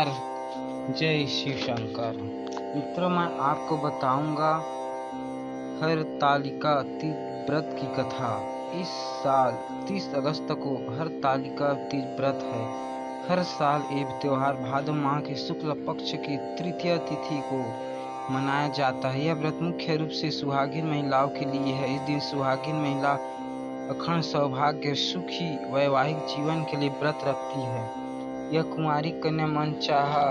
नमस्कार। जय शिव शंकर। मित्रों, मैं आपको बताऊंगा हरतालिका तीज व्रत की कथा। इस साल 30 अगस्त को हरतालिका तीज व्रत है। हर साल ये त्योहार भाद्र माह के शुक्ल पक्ष की तृतीय तिथि को मनाया जाता है। यह व्रत मुख्य रूप से सुहागिन महिलाओं के लिए है। इस दिन सुहागिन महिला अखंड सौभाग्य सुखी वैवाहिक जीवन के लिए व्रत रखती है। यह कुंवारी कन्या मनचाहा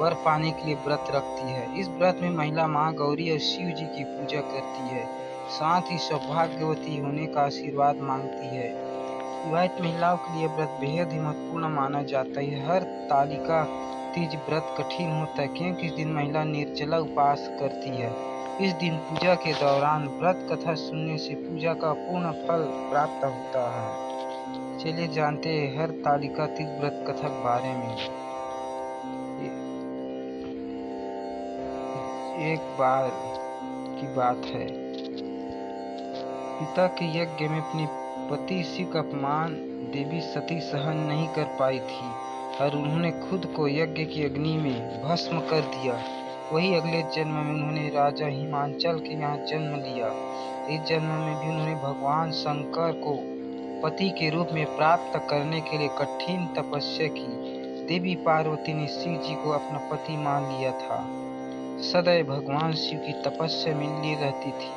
वर पाने के लिए व्रत रखती है। इस व्रत में महिला माँ गौरी और शिव जी की पूजा करती है, साथ ही सौभाग्यवती होने का आशीर्वाद मांगती है। विवाहित महिलाओं के लिए व्रत बेहद ही महत्वपूर्ण माना जाता है। हरतालिका तीज व्रत कठिन होता है क्योंकि इस दिन महिला निर्जला उपवास करती है। इस दिन पूजा के दौरान व्रत कथा सुनने से पूजा का पूर्ण फल प्राप्त होता है। चलिए जानते हैं हरतालिका तीज व्रत कथा के बारे में। एक बार की बात है, पिता के यज्ञ में अपने पति शिव का अपमान देवी सती सहन नहीं कर पाई थी और उन्होंने खुद को यज्ञ की अग्नि में भस्म कर दिया। वही अगले जन्म में उन्होंने राजा हिमांचल के यहाँ जन्म लिया। इस जन्म में भी उन्होंने भगवान शंकर को पति के रूप में प्राप्त करने के लिए कठिन तपस्या की। देवी पार्वती ने शिव जी को अपना पति मान लिया था। सदैव भगवान शिव की तपस्या में लीन रहती थी।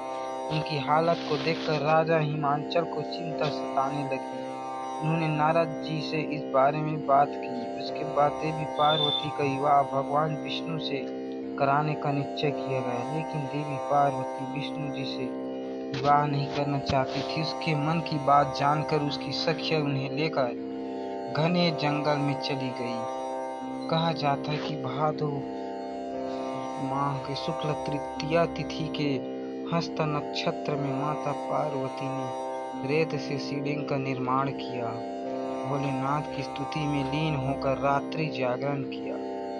उनकी हालत को देखकर राजा हिमांचल को चिंता सताने लगी। उन्होंने नारद जी से इस बारे में बात की। उसके बाद देवी पार्वती का विवाह भगवान विष्णु से कराने का निश्चय किया गया, लेकिन देवी पार्वती विष्णु जी से विवाह नहीं करना चाहती थी। उसके मन की बात जानकर उसकी सखियां उन्हें लेकर घने जंगल में चली गई। कहा जाता है कि भादो माह के शुक्ल तृतीया तिथि के हस्त नक्षत्र में माता पार्वती ने रेत से शिवलिंग का निर्माण किया। भोलेनाथ की स्तुति में लीन होकर रात्रि जागरण किया।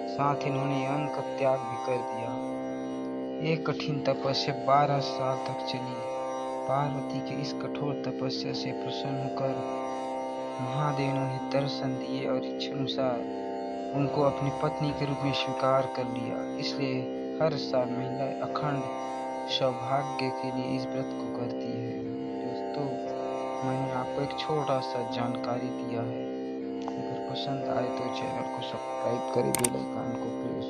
साथ ही उन्होंने अन्न का त्याग भी कर दिया। एक कठिन तपस्या 12 साल तक चली। पार्वती के इस कठोर तपस्या से प्रसन्न होकर महादेव ने उन्हें दर्शन दिए और इच्छानुसार उनको अपनी पत्नी के रूप में स्वीकार कर लिया। इसलिए हर साल महिलाएं अखंड सौभाग्य के लिए इस व्रत को करती है। दोस्तों, मैंने आपको एक छोटा सा जानकारी दिया है। अगर पसंद आए तो चैनल को सब्सक्राइब करें, बेल आइकन को प्रेस